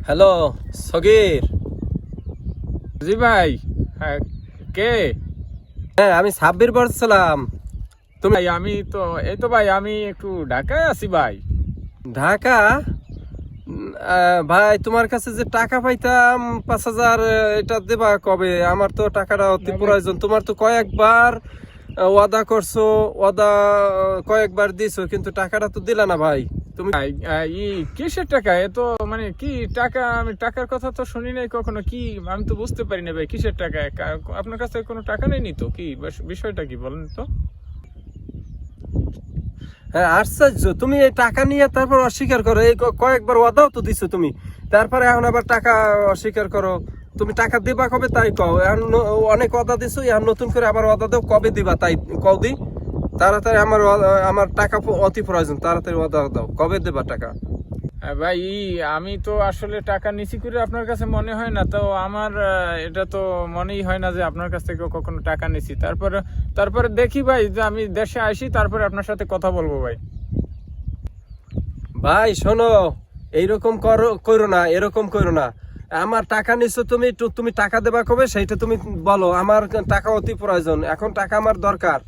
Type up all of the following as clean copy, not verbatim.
Hello সগীর। জি ভাই। হ্যাঁ, কে? হ্যাঁ, আমি সাব্বির বলছিলাম। তুমি ভাই আমি তো ভাই আমি একটু ঢাকায় আছি ভাই। ঢাকা? ভাই তোমার কাছে যে টাকা পাইতাম 5,000, এটা দেবা কবে? আমার তো টাকাটা অতি না ভাই। প্রয়োজন। তোমার তো কয়েকবার ওয়াদা করছো, ওয়াদা কয়েকবার দিছো, কিন্তু টাকাটা তো দিলা না ভাই তুমি। ভাই, কিসের টাকা? এ তো মানে কি টাকা? আমি টাকার কথা তো শুনি নাই কখনো। কি আমি তো বুঝতে পারি না ভাই, কিসের টাকা? আপনার কাছে কোনো টাকা নেই নি তো? কি বিষয়টা কি বলেন তো? হ্যাঁ, আশ্চর্য, তুমি এই টাকা নিয়ে তারপর অস্বীকার করো। এই কয়েকবার ওয়াদাও তো দিছো তুমি, তারপরে এখন আবার টাকা অস্বীকার করো। তুমি টাকা দিবা কবে তাই কও। এখন অনেক ওয়াদা দিছো, এখন নতুন করে আবার ওয়াদা দাও, কবে দিবা তাই কও দি। তাড়াতাড়ি আমার টাকা অতি প্রয়োজন, তাড়াতাড়ি ওয়াদা দাও, কবে দিবা টাকা? ভাই আমি তো আসলে টাকা নিছি করে আপনার কাছে মনে হয় না তো। আমার এটা তো মনেই হয় না যে আপনার কাছ থেকে কখনো টাকা নিছি। তারপরে দেখি ভাই, যে আমি দেশে আসি, তারপরে আপনার সাথে কথা বলবো ভাই। ভাই শোনো, এইরকম করো না, এরকম করো না। আমার টাকা নিছো তুমি, তুমি টাকা দেবা কবে সেইটা তুমি বলো। আমার টাকা অতি প্রয়োজন, এখন টাকা আমার দরকার।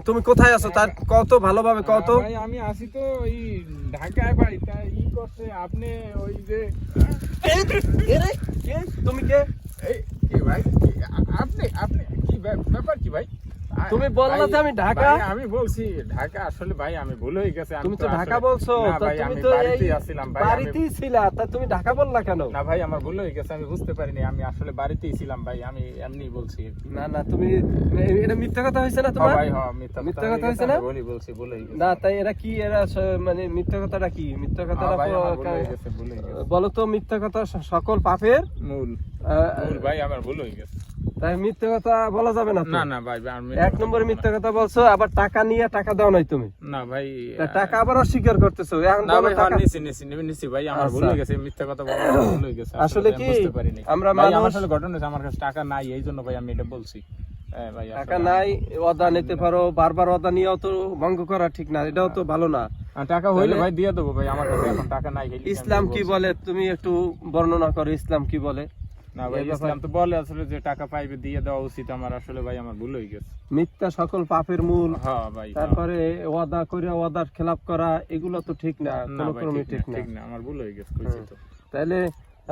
তুমি কোথায় আছো তার কত ভালোভাবে কত। ভাই আমি আসি তো এই ঢাকায় ভাই। তা করছে আপনি ওই যে তুমি কে? কি ভাই, আপনি আপনি কি ব্যাপার কি ভাই? তুমি বললা যে আমি ঢাকা। আমি বলছি ঢাকা। আসলে ভাই আমি ভুল হয়ে গেছে। তুমি তো ঢাকা বলছো। না ভাই, তুমি আমি তো বাড়িতেই আছিলাম ভাই। বাড়িতেই ছিলা, তা তুমি ঢাকা বললা কেন? না ভাই, আমার ভুল হয়ে গেছে, আমি বুঝতে পারিনি। আমি আসলে বাড়িতেই ছিলাম ভাই, আমি এমনি বলছি। না না, তুমি এটা মিথ্যা কথা হয়েছে না তোমার? ভাই হ্যাঁ, মিথ্যা কথা হয়েছে না? বলছি ভুল হয়ে গেছে। না তাই এরা কি, এরা মানে মিথ্যা কথাটা কি? মিথ্যা কথাটা ভাই আমার ভুল হয়ে গেছে, ভুল হয়ে গেছে। বলো তো, মিথ্যা কথা সকল পাপের মূল ভাই, আমার ভুল হয়ে গেছে। তাই মিথ্যা কথা বলা যাবে না তো? না না ভাই, এক নম্বরে মিথ্যা কথা বলছো, আবার টাকা নিয়ে টাকা দাও নাই তুমি। না ভাই, তা টাকা আবার অস্বীকার করতেছো এখন। না বলো ভাই, টাকা। নিছি ভাই, আমার ভুল হয়ে গেছে। মিথ্যা কথা বলা ভুল হয়ে গেছে। আসলে আমি কি বুঝতে পারিনি আমরা ভাই। আমার মানুষ, আসলে ঘটনা হচ্ছে, আমার কাছে টাকা নাই, এই জন্য ভাই আমি এটা বলছি। হ্যাঁ ভাই, টাকা নাই, ওয়াদা নিতে পারো, বারবার ওয়াদা নিয়েও তো ভঙ্গ করা ঠিক না, এটাও তো ভালো না। টাকা হইলে ভাই দিয়ে দেবো ভাই, আমার কাছে এখন টাকা নাই। ইসলাম কি বলে তুমি একটু বর্ণনা করো, ইসলাম কি বলে? না ভাই, ইসলাম তো বলে আসলে যে টাকা পাইবে দিয়ে দেওয়া উচিত। আমার আসলে ভাই আমার ভুল হয়ে গেছে। মিথ্যা সকল পাপের মূল। হ্যাঁ ভাই। তারপরে ওয়াদা করে ওয়াদার খেলাপ করা, এগুলো তো ঠিক না, না কোনো ভাই, ক্রমে ঠিক না। ঠিক না, আমার ভুল হয়ে গেছে, কইছি তো। তাহলে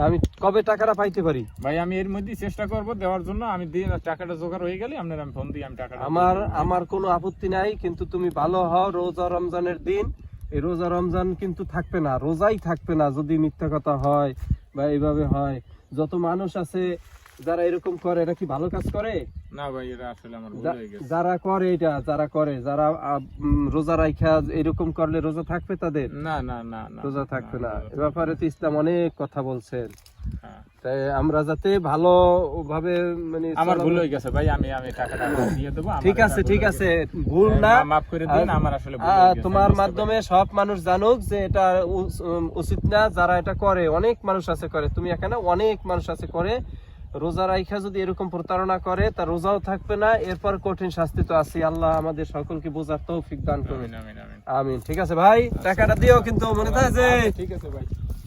আমি কবে টাকাটা পাইতে পারি? ভাই আমি এর মধ্যে চেষ্টা করব দেওয়ার জন্য। আমি দিয়ে টাকাটা জোগাড় হয়ে গেলে আপনার আমি ফোন দিয়ে আমি টাকাটা আমার কোনো আপত্তি নাই, কিন্তু তুমি ভালো হও। রোজা রমজানের দিন, এই রোজা রমজান কিন্তু থাকবে না, রোজাই থাকবে না যদি মিথ্যা কথা হয় বা এইভাবে হয়। যত মানুষ আছে যারা এরকম করে, এরা কি ভালো কাজ করে? না ভাই, এটা আসলে আমার ভুল হয়ে গেছে। যারা করে এটা, যারা রোজা রাইখা এরকম করলে রোজা থাকবে তাদের? না না না না, রোজা থাকবে না। এ ব্যাপারে তো ইসলাম অনেক কথা বলছেন। হ্যাঁ। তাই আমরা যাতে ভালো ভাবে মানে আমার ভুল হয়ে গেছে ভাই, আমি টাকাটা দিয়ে দেবো। ঠিক আছে, ঠিক আছে, ভুল না, মাফ করে দিন। আমার আসলে ভুল হয়ে গেছে। তোমার মাধ্যমে সব মানুষ জানুক যে এটা উচিত না। যারা এটা করে, অনেক মানুষ আছে করে, তুমি এখানে অনেক মানুষ আছে করে। রোজা রাইখা যদি এরকম প্রতারণা করে, তা রোজাও থাকবে না, এরপর কঠিন শাস্তি তো আছে। আল্লাহ আমাদের সকলকে বোঝার তৌফিক দান করুন। আমিন আমিন আমিন। আমিন। ঠিক আছে ভাই, টাকাটা দিও কিন্তু মনে থাকে যে। ঠিক আছে ভাই।